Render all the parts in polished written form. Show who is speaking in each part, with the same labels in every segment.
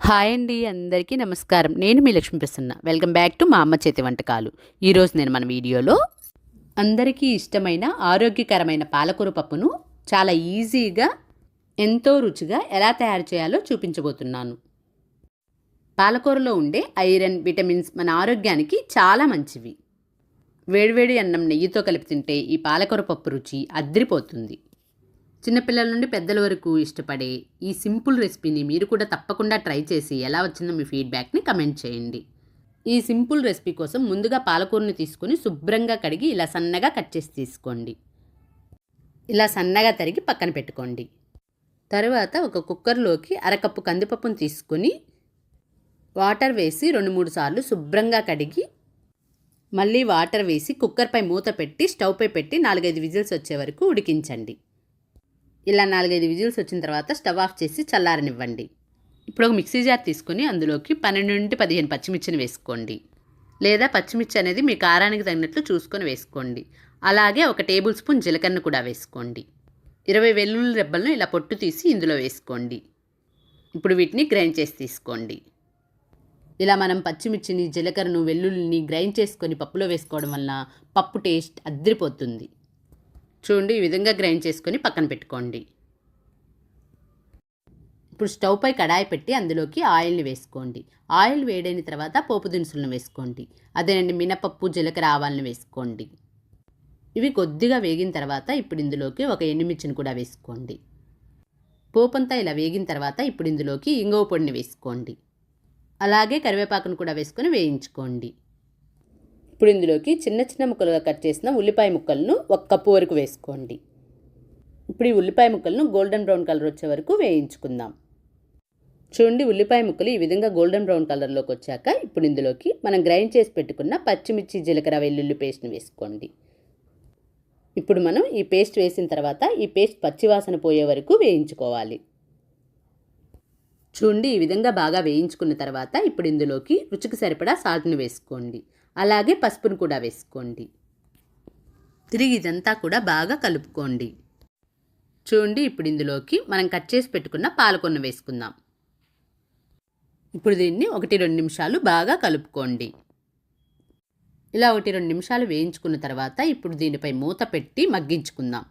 Speaker 1: Hi అండి, అందరికీ నమస్కారం. నేను మీ Lakshmi Prasanna. Welcome back to మా అమ్మ చేతి వంటకాలు. ఈరోజు నేను మన వీడియోలో అందరికీ ఇష్టమైన ఆరోగ్యకరమైన పాలకూర పప్పును చాలా ఈజీగా ఎంతో రుచిగా ఎలా తయారు చేయాలో చూపించబోతున్నాను. పాలకూరలో ఉండే ఐరన్, విటమిన్స్ మన ఆరోగ్యానికి చాలా మంచివి. వేడివేడి అన్నం నెయ్యితో కలిపి తింటే ఈ పాలకూర పప్పు రుచి అద్రిపోతుంది. చిన్నపిల్లల నుండి పెద్దల వరకు ఇష్టపడే ఈ సింపుల్ రెసిపీని మీరు కూడా తప్పకుండా ట్రై చేసి ఎలా వచ్చిందో మీ ఫీడ్బ్యాక్ని కమెంట్ చేయండి. ఈ సింపుల్ రెసిపీ కోసం ముందుగా పాలకూరని తీసుకొని శుభ్రంగా కడిగి ఇలా సన్నగా కట్ చేసి తీసుకోండి. ఇలా సన్నగా తరిగి పక్కన పెట్టుకోండి. తరువాత ఒక కుక్కర్లోకి అరకప్పు కందిపప్పును తీసుకొని వాటర్ వేసి 2-3 సార్లు శుభ్రంగా కడిగి మళ్ళీ వాటర్ వేసి కుక్కర్పై మూత పెట్టి స్టవ్పై పెట్టి 4-5 విజిల్స్ వచ్చే వరకు ఉడికించండి. ఇలా 4-5 విజిల్స్ వచ్చిన తర్వాత స్టవ్ ఆఫ్ చేసి చల్లారనివ్వండి. ఇప్పుడు ఒక మిక్సీ జార్ తీసుకొని అందులోకి 12-15 పచ్చిమిర్చిని వేసుకోండి. లేదా పచ్చిమిర్చి అనేది మీ కారానికి తగినట్లు చూసుకొని వేసుకోండి. అలాగే 1 టేబుల్ స్పూన్ జీలకర్ర కూడా వేసుకోండి. 20 వెల్లుల్లి రెబ్బలను ఇలా పొట్టు తీసి ఇందులో వేసుకోండి. ఇప్పుడు వీటిని గ్రైండ్ చేసి తీసుకోండి. ఇలా మనం పచ్చిమిర్చిని, జీలకర్రను, వెల్లుల్లిని గ్రైండ్ చేసుకొని పప్పులో వేసుకోవడం వలన పప్పు టేస్ట్ అద్రిపోతుంది. చూడండి, ఈ విధంగా గ్రైండ్ చేసుకొని పక్కన పెట్టుకోండి. ఇప్పుడు స్టవ్పై కడాయి పెట్టి అందులోకి ఆయిల్ని వేసుకోండి. ఆయిల్ వేడైన తర్వాత పోపు దినుసులను వేసుకోండి. అదేనండి, మినపప్పు, జీలకర్ర, ఆవాలను వేసుకోండి. ఇవి కొద్దిగా వేగిన తర్వాత ఇప్పుడు ఇందులోకి ఒక ఎండుమిర్చిని కూడా వేసుకోండి. పోపంతా ఇలా వేగిన తర్వాత ఇప్పుడు ఇందులోకి ఇంగువ పొడిని వేసుకోండి. అలాగే కరివేపాకును కూడా వేసుకొని వేయించుకోండి. ఇప్పుడు ఇందులోకి చిన్న చిన్న ముక్కలుగా కట్ చేసిన ఉల్లిపాయ ముక్కలను 1 కప్పు వరకు వేసుకోండి. ఇప్పుడు ఈ ఉల్లిపాయ ముక్కలను గోల్డెన్ బ్రౌన్ కలర్ వచ్చే వరకు వేయించుకుందాం. చూడండి, ఉల్లిపాయ ముక్కలు ఈ విధంగా గోల్డెన్ బ్రౌన్ కలర్లోకి వచ్చాక ఇప్పుడు ఇందులోకి మనం గ్రైండ్ చేసి పెట్టుకున్న పచ్చిమిర్చి, జీలకర్ర, వెల్లుల్లి పేస్ట్ని వేసుకోండి. ఇప్పుడు మనం ఈ పేస్ట్ వేసిన తర్వాత ఈ పేస్ట్ పచ్చివాసన పోయే వరకు వేయించుకోవాలి. చూడండి, ఈ విధంగా బాగా వేయించుకున్న తర్వాత ఇప్పుడు ఇందులోకి రుచికి సరిపడా సాల్ట్ని వేసుకోండి. అలాగే పసుపును కూడా వేసుకోండి. తిరిగి ఇదంతా కూడా బాగా కలుపుకోండి. చూడండి, ఇప్పుడు ఇందులోకి మనం కట్ చేసి పెట్టుకున్న పాలకూరను వేసుకుందాం. ఇప్పుడు దీన్ని 1-2 నిమిషాలు బాగా కలుపుకోండి. ఇలా 1-2 నిమిషాలు వేయించుకున్న తర్వాత ఇప్పుడు దీనిపై మూత పెట్టి మగ్గించుకుందాం.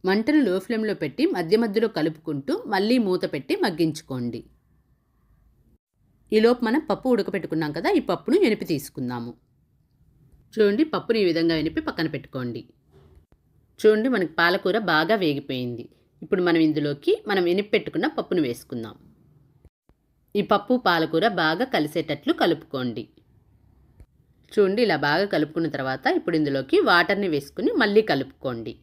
Speaker 1: మంటను లో ఫ్లేమ్లో పెట్టి మధ్య మధ్యలో కలుపుకుంటూ మళ్ళీ మూత పెట్టి మగ్గించుకోండి. ఈలోపు మనం పప్పు ఉడకపెట్టుకున్నాం కదా, ఈ పప్పును ఎనిపి తీసుకుందాము. చూడండి, పప్పుని ఈ విధంగా ఎనిపి పక్కన పెట్టుకోండి. చూడండి, మనకి పాలకూర బాగా వేగిపోయింది. ఇప్పుడు మనం ఇందులోకి మనం ఎనిపి పెట్టుకున్న పప్పును వేసుకుందాం. ఈ పప్పు, పాలకూర బాగా కలిసేటట్లు కలుపుకోండి. చూడండి, ఇలా బాగా కలుపుకున్న తర్వాత ఇప్పుడు ఇందులోకి వాటర్ని వేసుకుని మళ్ళీ కలుపుకోండి.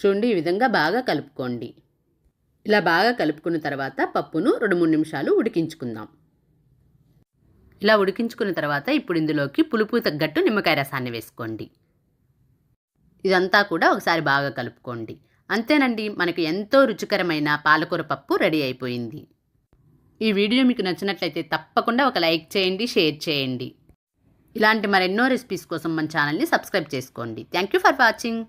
Speaker 1: చూడండి, ఈ విధంగా బాగా కలుపుకోండి. ఇలా బాగా కలుపుకున్న తర్వాత పప్పును 2-3 నిమిషాలు ఉడికించుకుందాం. ఇలా ఉడికించుకున్న తర్వాత ఇప్పుడు ఇందులోకి పులుపు తగ్గట్టు నిమ్మకాయ రసాన్ని వేసుకోండి. ఇదంతా కూడా ఒకసారి బాగా కలుపుకోండి. అంతేనండి, మనకు ఎంతో రుచికరమైన పాలకూర పప్పు రెడీ అయిపోయింది. ఈ వీడియో మీకు నచ్చినట్లయితే తప్పకుండా ఒక లైక్ చేయండి, షేర్ చేయండి. ఇలాంటి మరెన్నో రెసిపీస్ కోసం మన ఛానల్ని సబ్స్క్రైబ్ చేసుకోండి. Thank you for watching.